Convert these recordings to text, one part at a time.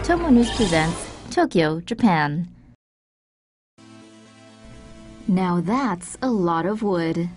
TomoNews presents Tokyo, Japan. Now that's a lot of wood.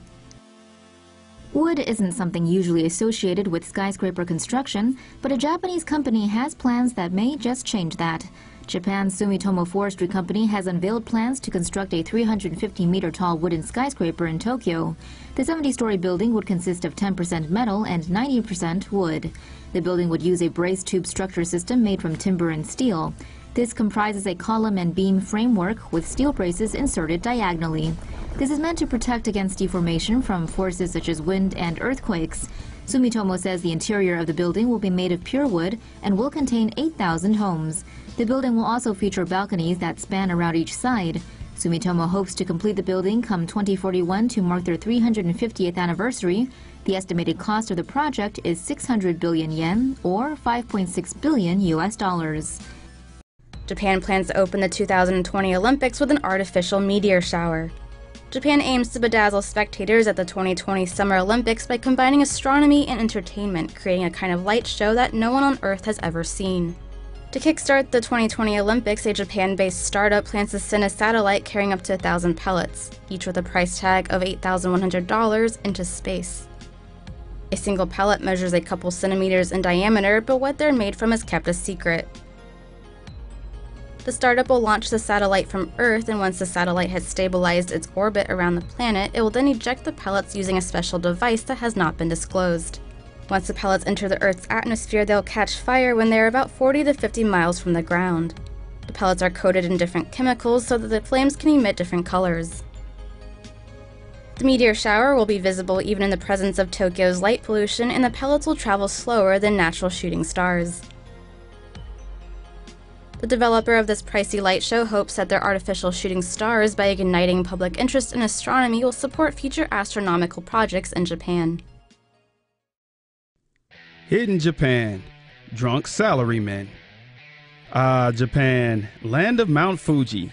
Wood isn't something usually associated with skyscraper construction, but a Japanese company has plans that may just change that. Japan's Sumitomo Forestry Company has unveiled plans to construct a 350-meter-tall wooden skyscraper in Tokyo. The 70-story building would consist of 10% metal and 90% wood. The building would use a brace tube structure system made from timber and steel. This comprises a column and beam framework with steel braces inserted diagonally. This is meant to protect against deformation from forces such as wind and earthquakes. Sumitomo says the interior of the building will be made of pure wood and will contain 8,000 homes. The building will also feature balconies that span around each side. Sumitomo hopes to complete the building come 2041 to mark their 350th anniversary. The estimated cost of the project is 600 billion yen, or $5.6 billion US. Japan plans to open the 2020 Olympics with an artificial meteor shower. Japan aims to bedazzle spectators at the 2020 Summer Olympics by combining astronomy and entertainment, creating a kind of light show that no one on Earth has ever seen. To kickstart the 2020 Olympics, a Japan-based startup plans to send a satellite carrying up to 1,000 pellets, each with a price tag of $8,100, into space. A single pellet measures a couple centimeters in diameter, but what they're made from is kept a secret. The startup will launch the satellite from Earth, and once the satellite has stabilized its orbit around the planet, it will then eject the pellets using a special device that has not been disclosed. Once the pellets enter the Earth's atmosphere, they'll catch fire when they're about 40 to 50 miles from the ground. The pellets are coated in different chemicals so that the flames can emit different colors. The meteor shower will be visible even in the presence of Tokyo's light pollution, and the pellets will travel slower than natural shooting stars. The developer of this pricey light show hopes that their artificial shooting stars, by igniting public interest in astronomy, will support future astronomical projects in Japan. Hidden Japan, drunk salarymen. Japan, land of Mount Fuji,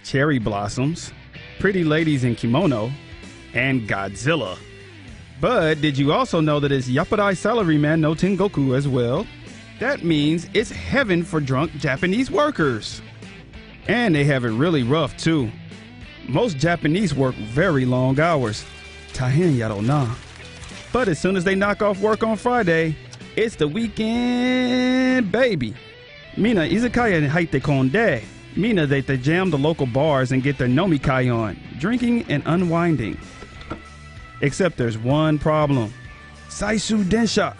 cherry blossoms, pretty ladies in kimono, and Godzilla. But did you also know that it's Yappadai salaryman no Tengoku as well? That means it's heaven for drunk Japanese workers. And they have it really rough too. Most Japanese work very long hours. Tahen yaro na. But as soon as they knock off work on Friday, it's the weekend, baby. Mina izakaya ni haite konde. Mina they jam the local bars and get their nomikai on, drinking and unwinding. Except there's one problem. Saisu densha.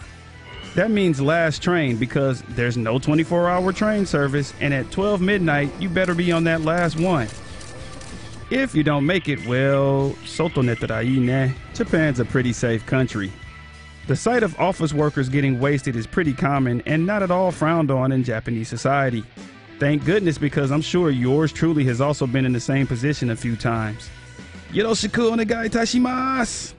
That means last train, because there's no 24-hour train service, and at 12 midnight, you better be on that last one. If you don't make it, well, soto netarai ne. Japan's a pretty safe country. The sight of office workers getting wasted is pretty common and not at all frowned on in Japanese society. Thank goodness, because I'm sure yours truly has also been in the same position a few times. Yoroshiku onegai itashimasu!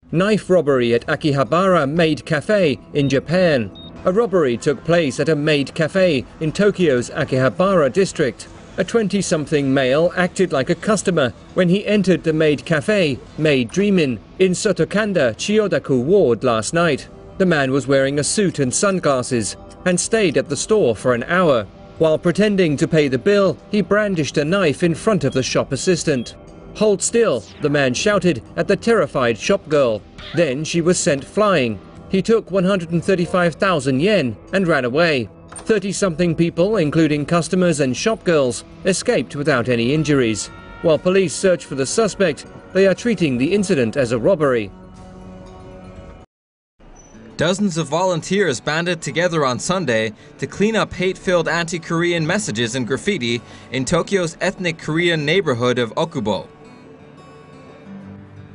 Knife robbery at Akihabara Maid Cafe in Japan. A robbery took place at a maid cafe in Tokyo's Akihabara district. A 20-something male acted like a customer when he entered the maid cafe, Maid Dreamin', in Sotokanda, Chiyodaku ward last night. The man was wearing a suit and sunglasses and stayed at the store for an hour. While pretending to pay the bill, he brandished a knife in front of the shop assistant. "Hold still," the man shouted at the terrified shop girl. Then she was sent flying. He took 135,000 yen and ran away. 30-something people, including customers and shop girls, escaped without any injuries. While police search for the suspect, they are treating the incident as a robbery. Dozens of volunteers banded together on Sunday to clean up hate-filled anti-Korean messages and graffiti in Tokyo's ethnic Korean neighborhood of Awww.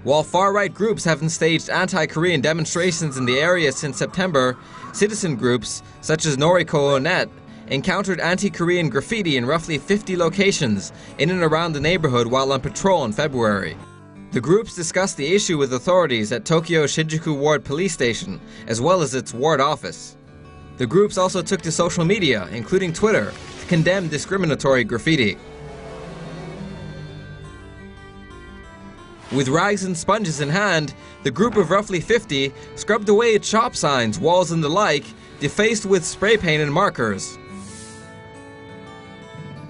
While far-right groups haven't staged anti-Korean demonstrations in the area since September, citizen groups, such as Noriko-Net, encountered anti-Korean graffiti in roughly 50 locations in and around the neighborhood while on patrol in February. The groups discussed the issue with authorities at Tokyo Shinjuku Ward Police Station, as well as its ward office. The groups also took to social media, including Twitter, to condemn discriminatory graffiti. With rags and sponges in hand, the group of roughly 50 scrubbed away at shop signs, walls and the like, defaced with spray paint and markers.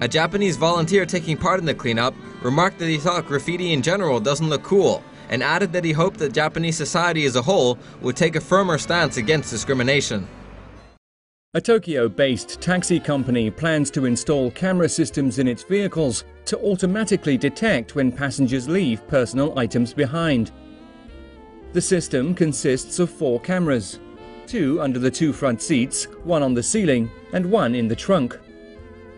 A Japanese volunteer taking part in the cleanup remarked that he thought graffiti in general doesn't look cool, and added that he hoped that Japanese society as a whole would take a firmer stance against discrimination. A Tokyo-based taxi company plans to install camera systems in its vehicles to automatically detect when passengers leave personal items behind. The system consists of 4 cameras, 2 under the 2 front seats, 1 on the ceiling, and 1 in the trunk.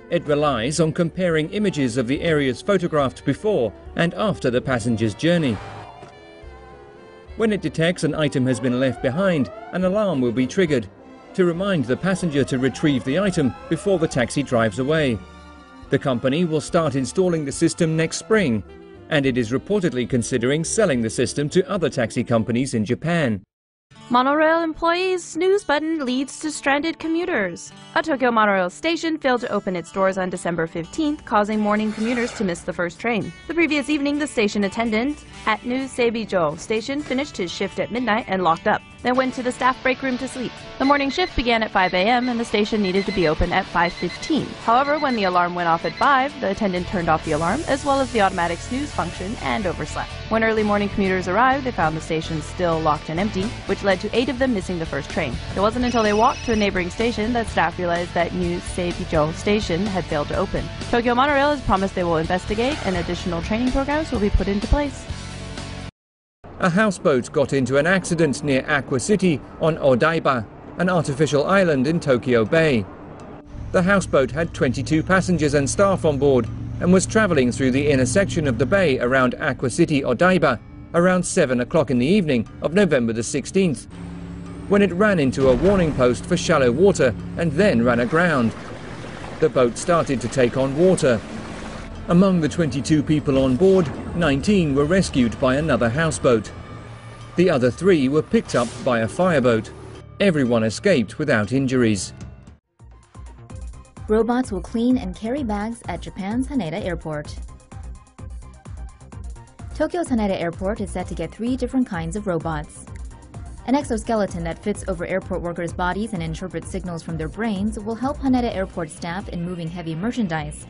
It relies on comparing images of the areas photographed before and after the passenger's journey. When it detects an item has been left behind, an alarm will be triggered to remind the passenger to retrieve the item before the taxi drives away. The company will start installing the system next spring, and it is reportedly considering selling the system to other taxi companies in Japan. Monorail employees' snooze button leads to stranded commuters. A Tokyo Monorail station failed to open its doors on December 15th, causing morning commuters to miss the first train. The previous evening, the station attendant at New Seibijo Station finished his shift at midnight and locked up, then went to the staff break room to sleep. The morning shift began at 5 a.m. and the station needed to be open at 5:15. However, when the alarm went off at 5, the attendant turned off the alarm, as well as the automatic snooze function, and overslept. When early morning commuters arrived, they found the station still locked and empty, which led to 8 of them missing the first train. It wasn't until they walked to a neighboring station that staff realized that New Seibijo Station had failed to open. Tokyo Monorail has promised they will investigate and additional training programs will be put into place. A houseboat got into an accident near Aqua City on Odaiba, an artificial island in Tokyo Bay. The houseboat had 22 passengers and staff on board and was travelling through the inner section of the bay around Aqua City, Odaiba, around 7 o'clock in the evening of November the 16th, when it ran into a warning post for shallow water and then ran aground. The boat started to take on water. Among the 22 people on board, 19 were rescued by another houseboat. The other 3 were picked up by a fireboat. Everyone escaped without injuries. Robots will clean and carry bags at Japan's Haneda Airport. Tokyo's Haneda Airport is set to get 3 different kinds of robots. An exoskeleton that fits over airport workers' bodies and interprets signals from their brains will help Haneda Airport staff in moving heavy merchandise.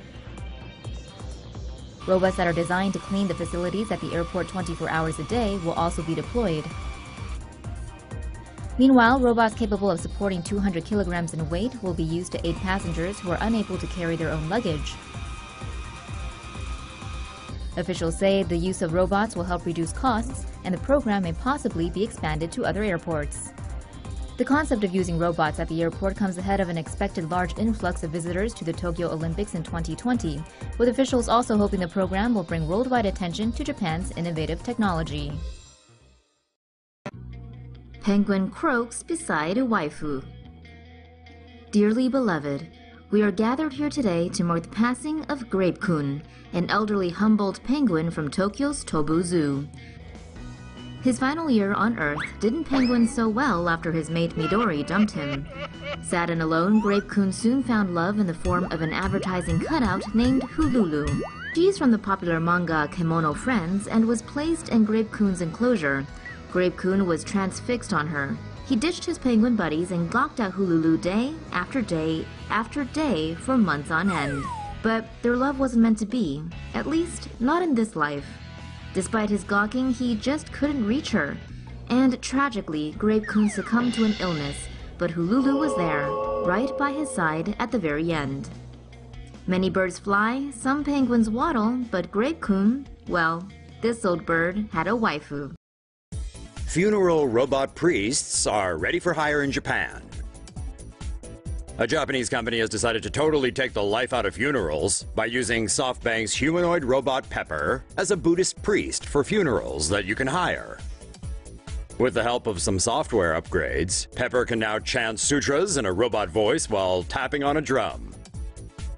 Robots that are designed to clean the facilities at the airport 24 hours a day will also be deployed. Meanwhile, robots capable of supporting 200 kilograms in weight will be used to aid passengers who are unable to carry their own luggage. Officials say the use of robots will help reduce costs, and the program may possibly be expanded to other airports. The concept of using robots at the airport comes ahead of an expected large influx of visitors to the Tokyo Olympics in 2020, with officials also hoping the program will bring worldwide attention to Japan's innovative technology. Penguin croaks beside a waifu. Dearly beloved, we are gathered here today to mark the passing of Grape-kun, an elderly Humboldt penguin from Tokyo's Tobu Zoo. His final year on Earth didn't penguin so well after his mate Midori dumped him. Sad and alone, Grape-kun soon found love in the form of an advertising cutout named Hululu. She's from the popular manga Kemono Friends and was placed in Grape-kun's enclosure. Grape-kun was transfixed on her. He ditched his penguin buddies and gawked at Hululu day after day after day for months on end. But their love wasn't meant to be, at least not in this life. Despite his gawking, he just couldn't reach her. And tragically, Grape-kun succumbed to an illness, but Hululu was there, right by his side at the very end. Many birds fly, some penguins waddle, but Grape-kun, well, this old bird had a waifu. Funeral robot priests are ready for hire in Japan. A Japanese company has decided to totally take the life out of funerals by using SoftBank's humanoid robot Pepper as a Buddhist priest for funerals that you can hire. With the help of some software upgrades, Pepper can now chant sutras in a robot voice while tapping on a drum.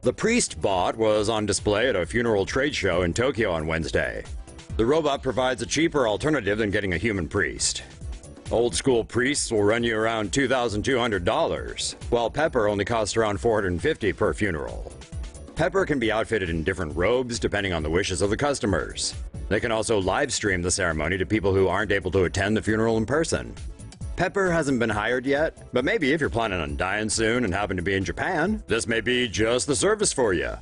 The priest bot was on display at a funeral trade show in Tokyo on Wednesday. The robot provides a cheaper alternative than getting a human priest. Old-school priests will run you around $2,200, while Pepper only costs around $450 per funeral. Pepper can be outfitted in different robes depending on the wishes of the customers. They can also live stream the ceremony to people who aren't able to attend the funeral in person. Pepper hasn't been hired yet, but maybe if you're planning on dying soon and happen to be in Japan, this may be just the service for you.